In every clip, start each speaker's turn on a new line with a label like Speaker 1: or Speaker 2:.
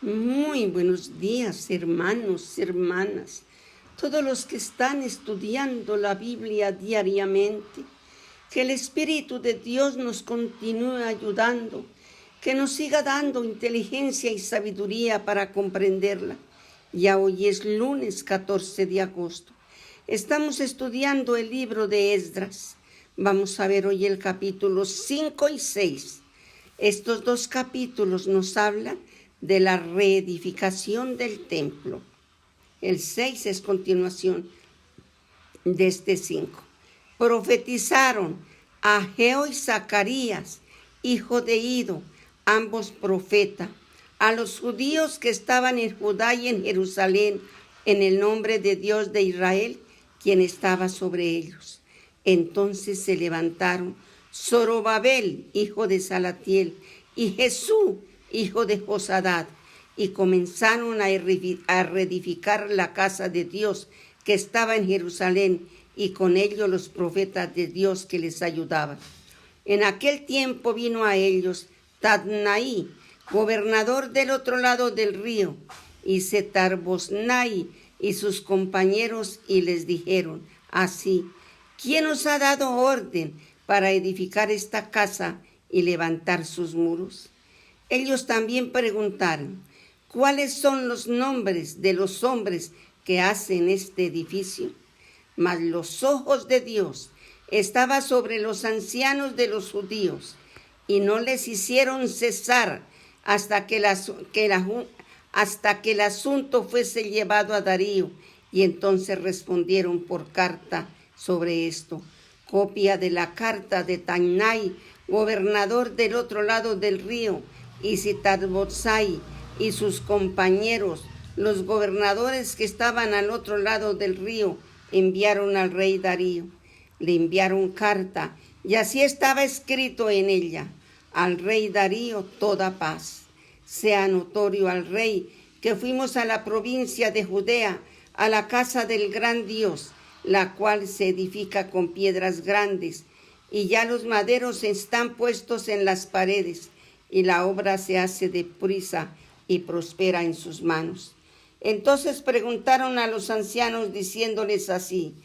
Speaker 1: Muy buenos días, hermanos, hermanas, todos los que están estudiando la Biblia diariamente. Que el Espíritu de Dios nos continúe ayudando, que nos siga dando inteligencia y sabiduría para comprenderla. Ya hoy es lunes 14 de agosto. Estamos estudiando el libro de Esdras. Vamos a ver hoy el capítulo 5 y 6. Estos dos capítulos nos hablan de la reedificación del templo. El 6 es continuación de este 5. Profetizaron Ageo y Zacarías, hijo de Ido, ambos profetas, a los judíos que estaban en Judá y en Jerusalén, en el nombre de Dios de Israel, quien estaba sobre ellos. Entonces se levantaron Zorobabel, hijo de Salatiel, y Jesús, hijo de Josadat, y comenzaron a reedificar la casa de Dios que estaba en Jerusalén, y con ellos los profetas de Dios que les ayudaban. En aquel tiempo vino a ellos Tadnaí, gobernador del otro lado del río, y Setar-Bosnai y sus compañeros, y les dijeron así: ¿quién os ha dado orden para edificar esta casa y levantar sus muros? Ellos también preguntaron: ¿cuáles son los nombres de los hombres que hacen este edificio? Mas los ojos de Dios estaban sobre los ancianos de los judíos, y no les hicieron cesar hasta que el asunto fuese llevado a Darío, y entonces respondieron por carta sobre esto. Copia de la carta de Tadnai, gobernador del otro lado del río, y Setar-Bosnai y sus compañeros, los gobernadores que estaban al otro lado del río, enviaron al rey Darío. Le enviaron carta, y así estaba escrito en ella: al rey Darío toda paz. Sea notorio al rey que fuimos a la provincia de Judea, a la casa del gran Dios, la cual se edifica con piedras grandes, y ya los maderos están puestos en las paredes, y la obra se hace deprisa y prospera en sus manos. Entonces preguntaron a los ancianos diciéndoles así: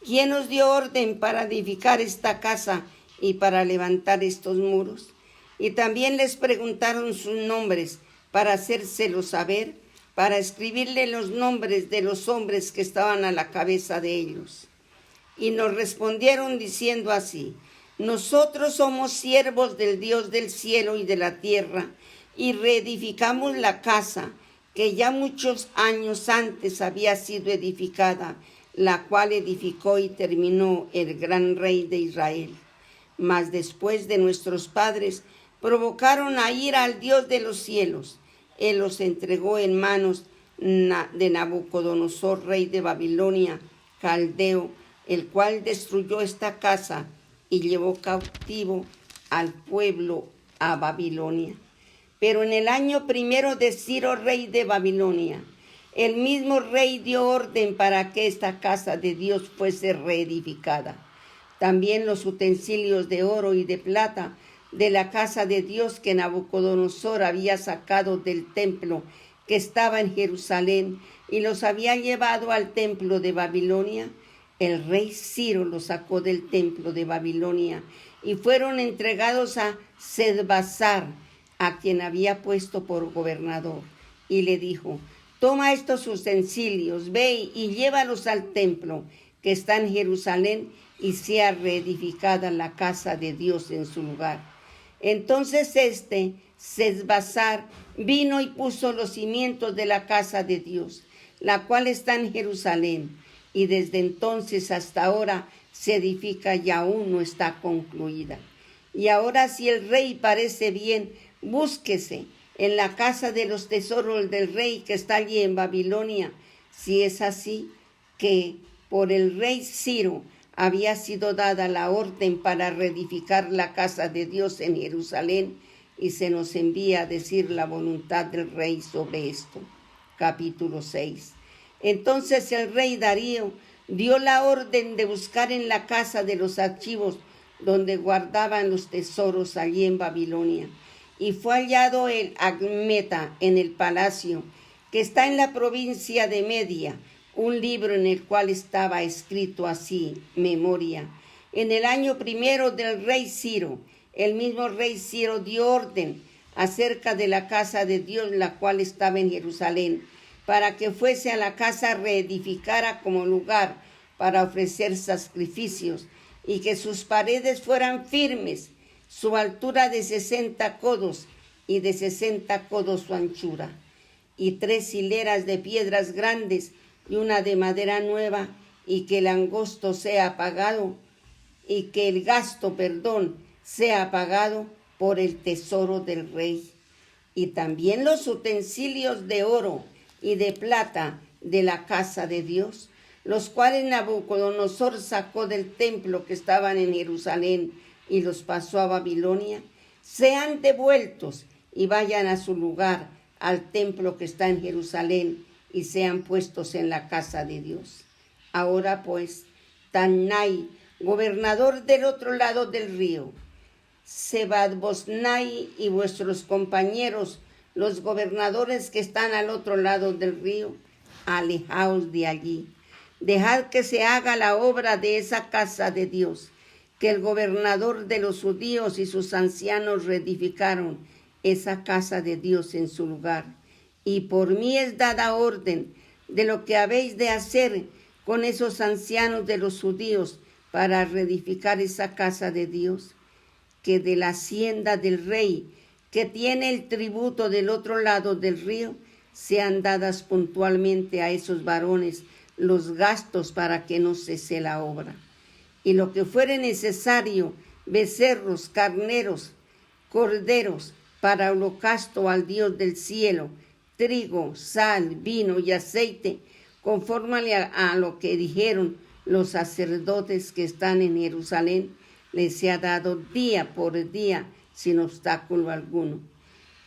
Speaker 1: ¿quién os dio orden para edificar esta casa y para levantar estos muros? Y también les preguntaron sus nombres para hacérselos saber, para escribirle los nombres de los hombres que estaban a la cabeza de ellos. Y nos respondieron diciendo así: nosotros somos siervos del Dios del cielo y de la tierra, y reedificamos la casa que ya muchos años antes había sido edificada, la cual edificó y terminó el gran rey de Israel. Mas después de nuestros padres provocaron a ira al Dios de los cielos. Él los entregó en manos de Nabucodonosor, rey de Babilonia, caldeo, el cual destruyó esta casa y llevó cautivo al pueblo a Babilonia. Pero en el año primero de Ciro, rey de Babilonia, el mismo rey dio orden para que esta casa de Dios fuese reedificada. También los utensilios de oro y de plata de la casa de Dios que Nabucodonosor había sacado del templo que estaba en Jerusalén y los había llevado al templo de Babilonia, el rey Ciro los sacó del templo de Babilonia y fueron entregados a Sesbassar, a quien había puesto por gobernador, y le dijo: toma estos utensilios, ve y llévalos al templo que está en Jerusalén, y sea reedificada la casa de Dios en su lugar. Entonces Sesbassar vino y puso los cimientos de la casa de Dios, la cual está en Jerusalén, y desde entonces hasta ahora se edifica y aún no está concluida. Y ahora, si el rey parece bien, búsquese en la casa de los tesoros del rey que está allí en Babilonia, si es así que por el rey Ciro había sido dada la orden para reedificar la casa de Dios en Jerusalén, y se nos envía a decir la voluntad del rey sobre esto. Capítulo 6. Entonces el rey Darío dio la orden de buscar en la casa de los archivos donde guardaban los tesoros allí en Babilonia, y fue hallado el Agmeta en el palacio, que está en la provincia de Media, un libro en el cual estaba escrito así, memoria. En el año primero del rey Ciro, el mismo rey Ciro dio orden acerca de la casa de Dios, la cual estaba en Jerusalén, para que fuese a la casa reedificara como lugar para ofrecer sacrificios, y que sus paredes fueran firmes, su altura de 60 codos y de 60 codos su anchura, y 3 hileras de piedras grandes y una de madera nueva, y que el angosto sea pagado, y que el gasto, sea pagado por el tesoro del rey. Y también los utensilios de oro y de plata de la casa de Dios, los cuales Nabucodonosor sacó del templo que estaban en Jerusalén y los pasó a Babilonia, sean devueltos y vayan a su lugar, al templo que está en Jerusalén, y sean puestos en la casa de Dios. Ahora pues, Tannai, gobernador del otro lado del río, Sebad-Bosnai y vuestros compañeros, los gobernadores que están al otro lado del río, alejaos de allí. Dejad que se haga la obra de esa casa de Dios, que el gobernador de los judíos y sus ancianos reedificaron esa casa de Dios en su lugar. Y por mí es dada orden de lo que habéis de hacer con esos ancianos de los judíos para reedificar esa casa de Dios, que de la hacienda del rey, que tiene el tributo del otro lado del río, sean dadas puntualmente a esos varones los gastos para que no cese la obra. Y lo que fuere necesario, becerros, carneros, corderos, para holocausto al Dios del cielo, trigo, sal, vino y aceite, conforme a lo que dijeron los sacerdotes que están en Jerusalén, les sea dado día por día sin obstáculo alguno,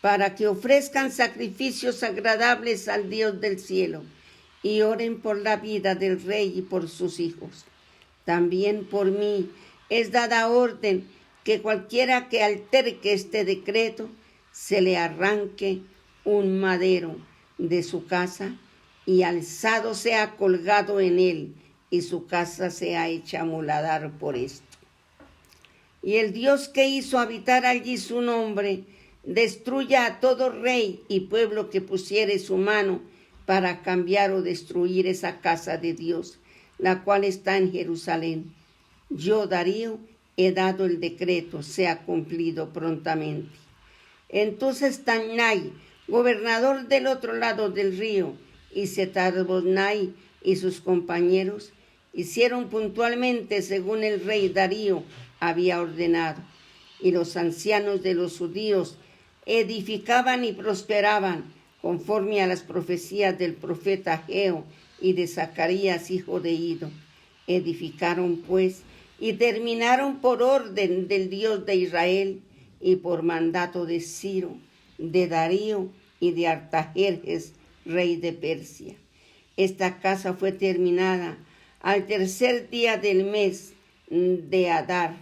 Speaker 1: para que ofrezcan sacrificios agradables al Dios del cielo y oren por la vida del rey y por sus hijos. También por mí es dada orden que cualquiera que alterque este decreto se le arranque un madero de su casa y alzado sea colgado en él y su casa sea hecha muladar por esto. Y el Dios que hizo habitar allí su nombre, destruya a todo rey y pueblo que pusiere su mano para cambiar o destruir esa casa de Dios, la cual está en Jerusalén. Yo, Darío, he dado el decreto, sea cumplido prontamente. Entonces Tannai, gobernador del otro lado del río, y Setar-Bosnai y sus compañeros, hicieron puntualmente según el rey Darío había ordenado, y los ancianos de los judíos edificaban y prosperaban conforme a las profecías del profeta Ageo y de Zacarías, hijo de Ido. Edificaron pues y terminaron por orden del Dios de Israel y por mandato de Ciro, de Darío y de Artajerjes, rey de Persia. Esta casa fue terminada al tercer día del mes de Adar,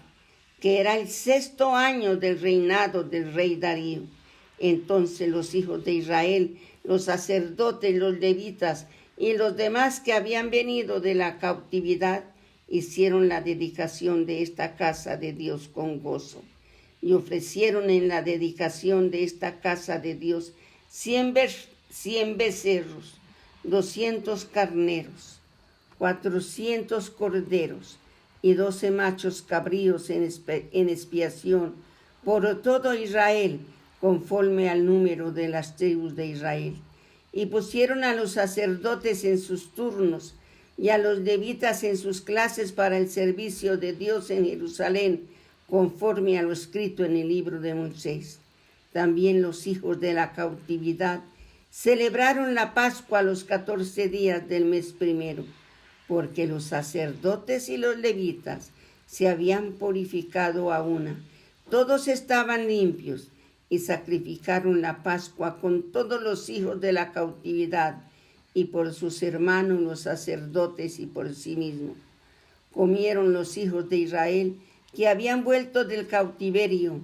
Speaker 1: que era el 6º año del reinado del rey Darío. Entonces los hijos de Israel, los sacerdotes, los levitas y los demás que habían venido de la cautividad, hicieron la dedicación de esta casa de Dios con gozo, y ofrecieron en la dedicación de esta casa de Dios 100 becerros, 200 carneros, 400 corderos y 12 machos cabríos en expiación por todo Israel, conforme al número de las tribus de Israel. Y pusieron a los sacerdotes en sus turnos y a los levitas en sus clases para el servicio de Dios en Jerusalén, conforme a lo escrito en el libro de Moisés. También los hijos de la cautividad celebraron la Pascua a los 14 días del mes primero, porque los sacerdotes y los levitas se habían purificado a una. Todos estaban limpios y sacrificaron la Pascua con todos los hijos de la cautividad y por sus hermanos los sacerdotes y por sí mismos. Comieron los hijos de Israel que habían vuelto del cautiverio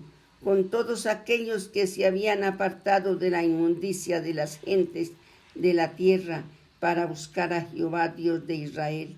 Speaker 1: con todos aquellos que se habían apartado de la inmundicia de las gentes de la tierra para buscar a Jehová Dios de Israel.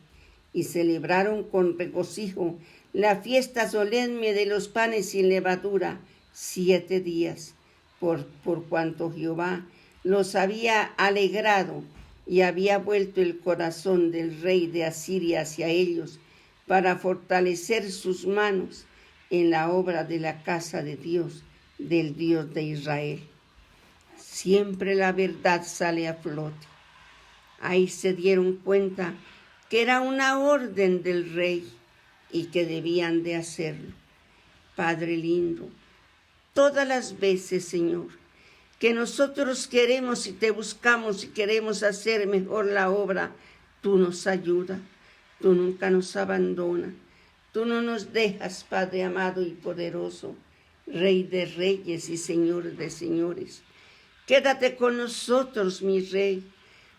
Speaker 1: Y celebraron con regocijo la fiesta solemne de los panes sin levadura 7 días, por cuanto Jehová los había alegrado y había vuelto el corazón del rey de Asiria hacia ellos para fortalecer sus manos en la obra de la casa de Dios, del Dios de Israel. Siempre la verdad sale a flote. Ahí se dieron cuenta que era una orden del rey y que debían de hacerlo. Padre lindo, todas las veces, Señor, que nosotros queremos y te buscamos y queremos hacer mejor la obra, tú nos ayudas, tú nunca nos abandonas, tú no nos dejas, Padre amado y poderoso, Rey de reyes y Señor de señores. Quédate con nosotros, mi Rey.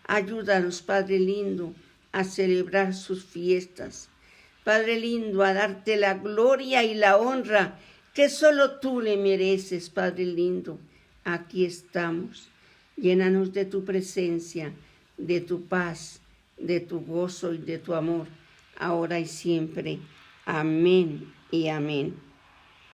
Speaker 1: Ayúdanos, Padre lindo, a celebrar sus fiestas. Padre lindo, a darte la gloria y la honra que solo tú le mereces, Padre lindo. Aquí estamos. Llénanos de tu presencia, de tu paz, de tu gozo y de tu amor, ahora y siempre. Amén y amén.